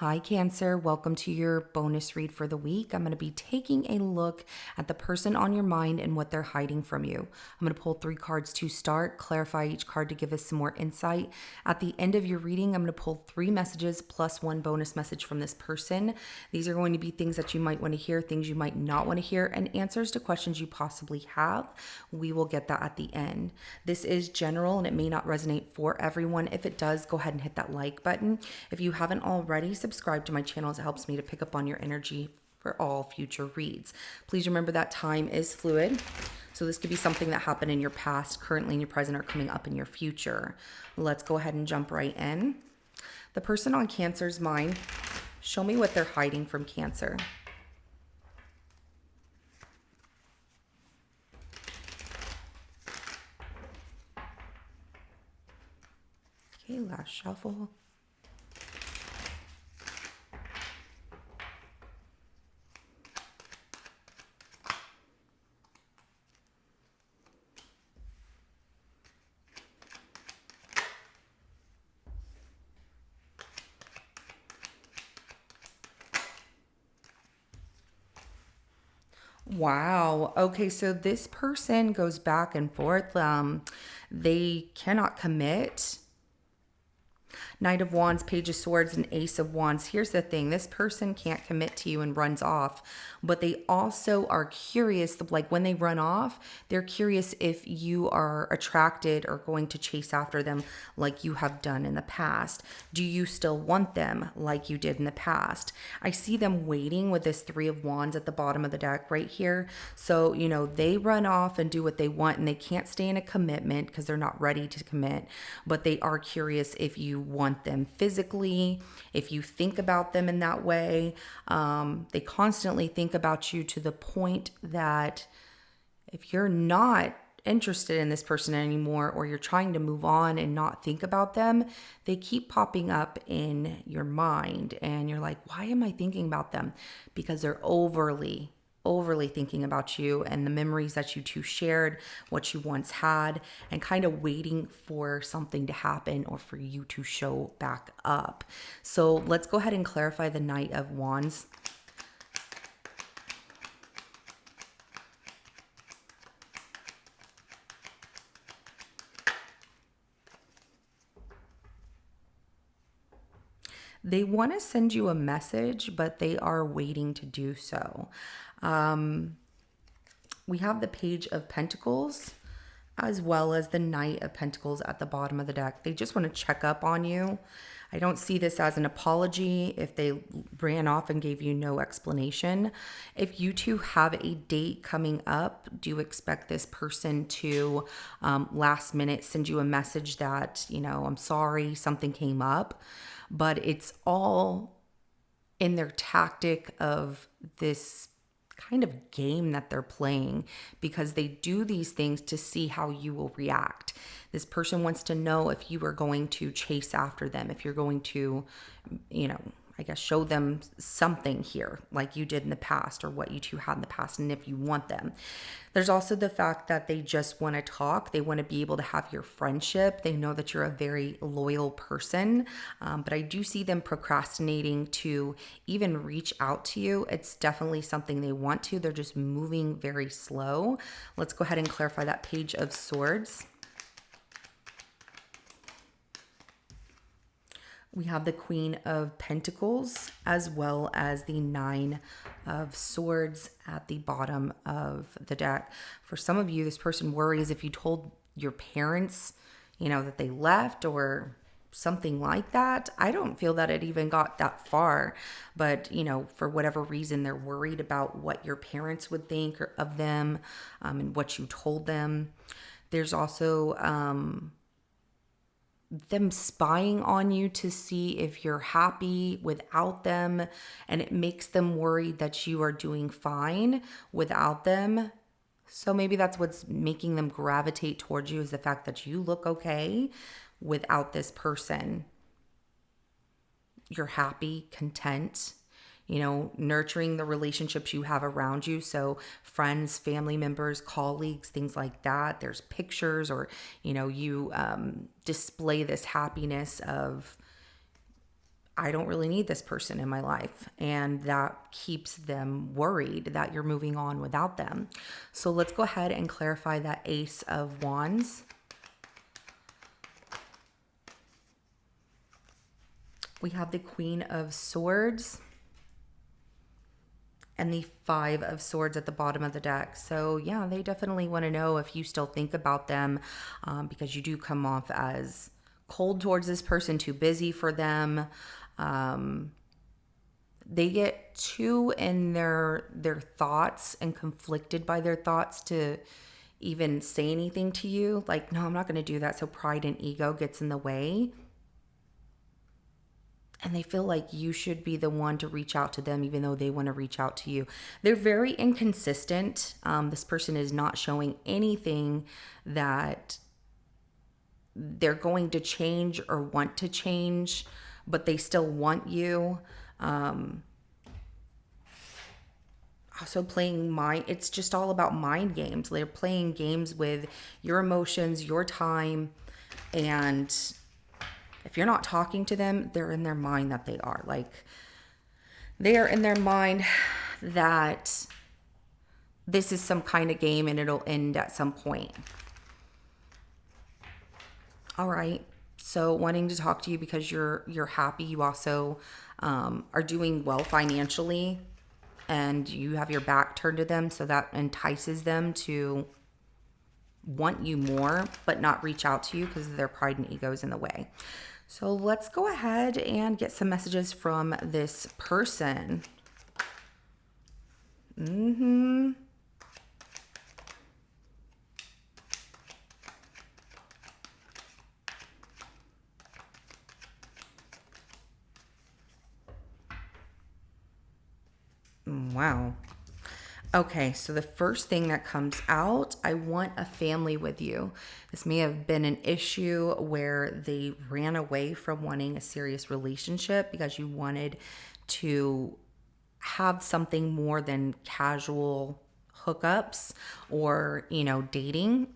Hi, Cancer. Welcome to your bonus read for the week. I'm going to be taking a look at the person on your mind and what they're hiding from you. I'm going to pull 3 cards to start, clarify each card to give us some more insight. At the end of your reading, I'm going to pull 3 messages plus 1 bonus message from this person. These are going to be things that you might want to hear, things you might not want to hear, and answers to questions you possibly have. We will get that at the end. This is general and it may not resonate for everyone. If it does, go ahead and hit that like button. If you haven't already, subscribe to my channel as it helps me to pick up on your energy for all future reads. Please remember that time is fluid. So this could be something that happened in your past, currently in your present, or coming up in your future. Let's go ahead and jump right in. The person on Cancer's mind, show me what they're hiding from Cancer. Okay, last shuffle. Wow. Okay, so this person goes back and forth. They cannot commit. Knight of Wands, Page of Swords, and Ace of Wands. Here's the thing. This person can't commit to you and runs off, but they also are curious. Like when they run off, they're curious if you are attracted or going to chase after them like you have done in the past. Do you still want them like you did in the past? I see them waiting with this 3 of Wands at the bottom of the deck right here. So, they run off and do what they want and they can't stay in a commitment because they're not ready to commit, but they are curious if you want them physically, if you think about them in that way. They constantly think about you to the point that if you're not interested in this person anymore, or you're trying to move on and not think about them, they keep popping up in your mind and you're like, why am I thinking about them? Because they're overly thinking about you and the memories that you two shared, what you once had, and kind of waiting for something to happen or for you to show back up. So let's go ahead and clarify the Knight of Wands. They want to send you a message, but they are waiting to do so. We have the Page of Pentacles as well as the Knight of Pentacles at the bottom of the deck. They just want to check up on you. I don't see this as an apology if they ran off and gave you no explanation. If you two have a date coming up, do expect this person to last minute send you a message that, I'm sorry, something came up. But it's all in their tactic of this kind of game that they're playing, because they do these things to see how you will react. This person wants to know if you are going to chase after them, if you're going to, I guess, show them something here like you did in the past, or what you two had in the past, and if you want them. There's also the fact that they just want to talk. They want to be able to have your friendship. They know that you're a very loyal person, but I do see them procrastinating to even reach out to you. It's definitely something they want to. They're just moving very slow. Let's go ahead and clarify that Page of Swords. We have the Queen of Pentacles as well as the 9 of Swords at the bottom of the deck. For some of you, this person worries if you told your parents, that they left or something like that. I don't feel that it even got that far, but for whatever reason, they're worried about what your parents would think of them, and what you told them. There's also them spying on you to see if you're happy without them, and it makes them worried that you are doing fine without them. So maybe that's what's making them gravitate towards you, is the fact that you look okay without this person. You're happy, content, nurturing the relationships you have around you. So friends, family members, colleagues, things like that. There's pictures, or, you display this happiness of, I don't really need this person in my life. And that keeps them worried that you're moving on without them. So let's go ahead and clarify that Ace of Wands. We have the Queen of Swords and the Five of Swords at the bottom of the deck. So yeah, they definitely want to know if you still think about them, because you do come off as cold towards this person, too busy for them. They get too in their thoughts and conflicted by their thoughts to even say anything to you. Like, no, I'm not going to do that. So pride and ego gets in the way. And they feel like you should be the one to reach out to them, even though they want to reach out to you. They're very inconsistent. This person is not showing anything that they're going to change or want to change, but they still want you. Also playing it's just all about mind games. They're playing games with your emotions, your time, and if you're not talking to them, they're in their mind that they are. Like, they are in their mind that this is some kind of game and it'll end at some point. All right. So wanting to talk to you because you're happy. You also are doing well financially and you have your back turned to them. So that entices them to want you more, but not reach out to you because their pride and ego is in the way. So let's go ahead and get some messages from this person. Wow. Okay, so the first thing that comes out, I want a family with you. This may have been an issue where they ran away from wanting a serious relationship because you wanted to have something more than casual hookups or, dating.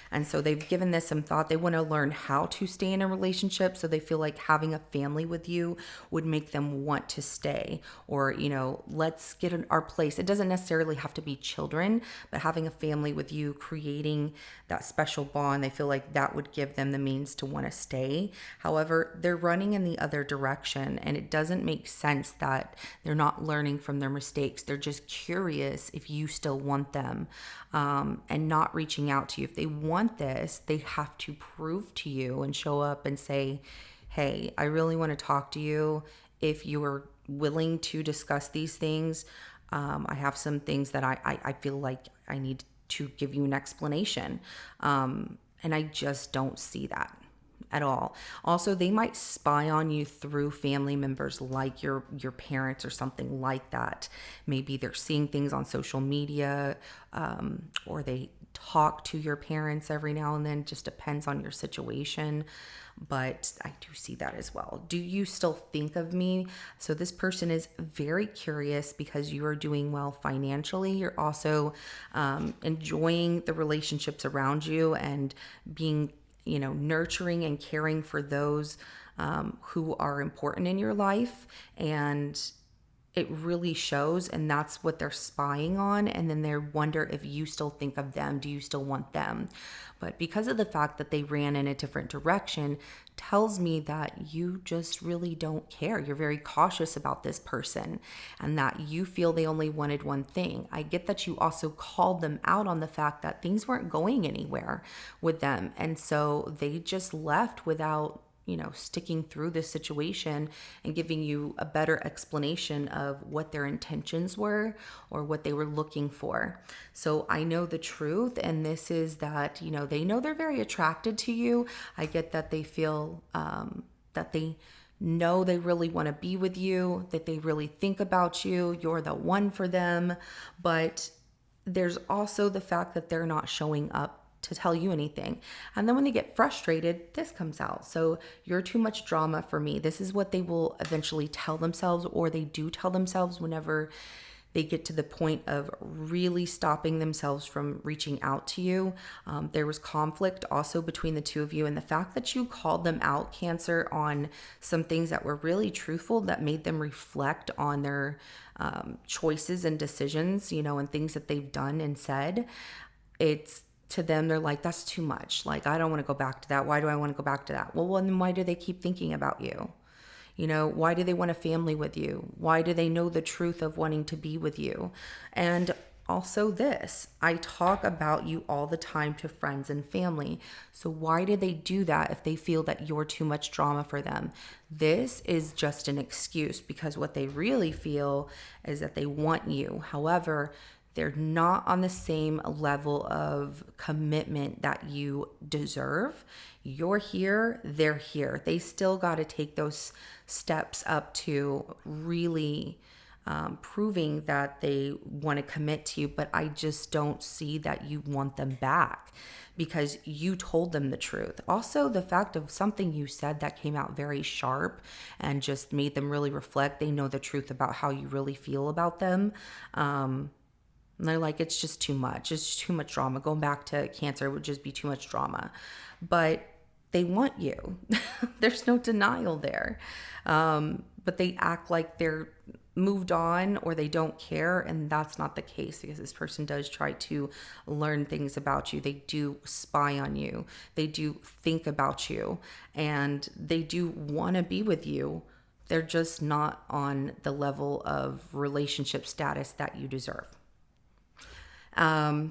And so they've given this some thought. They want to learn how to stay in a relationship. So they feel like having a family with you would make them want to stay, or, let's get in our place. It doesn't necessarily have to be children, but having a family with you, creating that special bond, they feel like that would give them the means to want to stay. However, they're running in the other direction, and it doesn't make sense that they're not learning from their mistakes. They're just curious if you still want them, and not reaching out to you. If they want this, they have to prove to you and show up and say, hey, I really want to talk to you. If you are willing to discuss these things, I have some things that I feel like I need to give you an explanation. And I just don't see that at all. Also, they might spy on you through family members like your parents or something like that. Maybe they're seeing things on social media, or they talk to your parents every now and then. Just depends on your situation, but I do see that as well. Do you still think of me? So this person is very curious because you are doing well financially. You're also enjoying the relationships around you and being nurturing and caring for those who are important in your life. And it really shows, and that's what they're spying on. And then they wonder if you still think of them. Do you still want them? But because of the fact that they ran in a different direction, tells me that you just really don't care. You're very cautious about this person and that you feel they only wanted one thing. I get that you also called them out on the fact that things weren't going anywhere with them. And so they just left without sticking through this situation and giving you a better explanation of what their intentions were or what they were looking for. So I know the truth, and this is that, they know they're very attracted to you. I get that they feel that they know they really want to be with you, that they really think about you. You're the one for them. But there's also the fact that they're not showing up to tell you anything. And then when they get frustrated, this comes out. So you're too much drama for me. This is what they will eventually tell themselves, or they do tell themselves whenever they get to the point of really stopping themselves from reaching out to you. There was conflict also between the two of you, and the fact that you called them out, Cancer, on some things that were really truthful, that made them reflect on their choices and decisions, and things that they've done and said. It's to them, they're like, that's too much. Like, I don't want to go back to that. Why do I want to go back to that? Well, then why do they keep thinking about you? Why do they want a family with you? Why do they know the truth of wanting to be with you? And also this, I talk about you all the time to friends and family. So why do they do that if they feel that you're too much drama for them? This is just an excuse, because what they really feel is that they want you. However, they're not on the same level of commitment that you deserve. You're here, they're here. They still got to take those steps up to really proving that they want to commit to you. But I just don't see that you want them back, because you told them the truth. Also, the fact of something you said that came out very sharp and just made them really reflect. They know the truth about how you really feel about them. And they're like, it's just too much. It's just too much drama. Going back to Cancer would just be too much drama. But they want you. There's no denial there. But they act like they're moved on or they don't care. And that's not the case, because this person does try to learn things about you. They do spy on you. They do think about you. And they do want to be with you. They're just not on the level of relationship status that you deserve.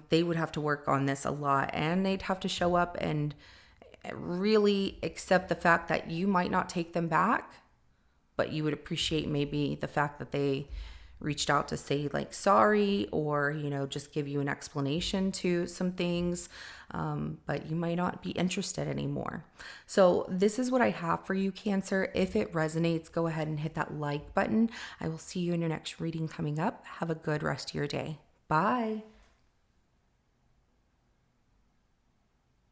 They would have to work on this a lot, and they'd have to show up and really accept the fact that you might not take them back, but you would appreciate maybe the fact that they reached out to say like sorry, or just give you an explanation to some things, but you might not be interested anymore. So this is what I have for you, Cancer. If it resonates, go ahead and hit that like button. I will see you in your next reading coming up. Have a good rest of your day. Bye.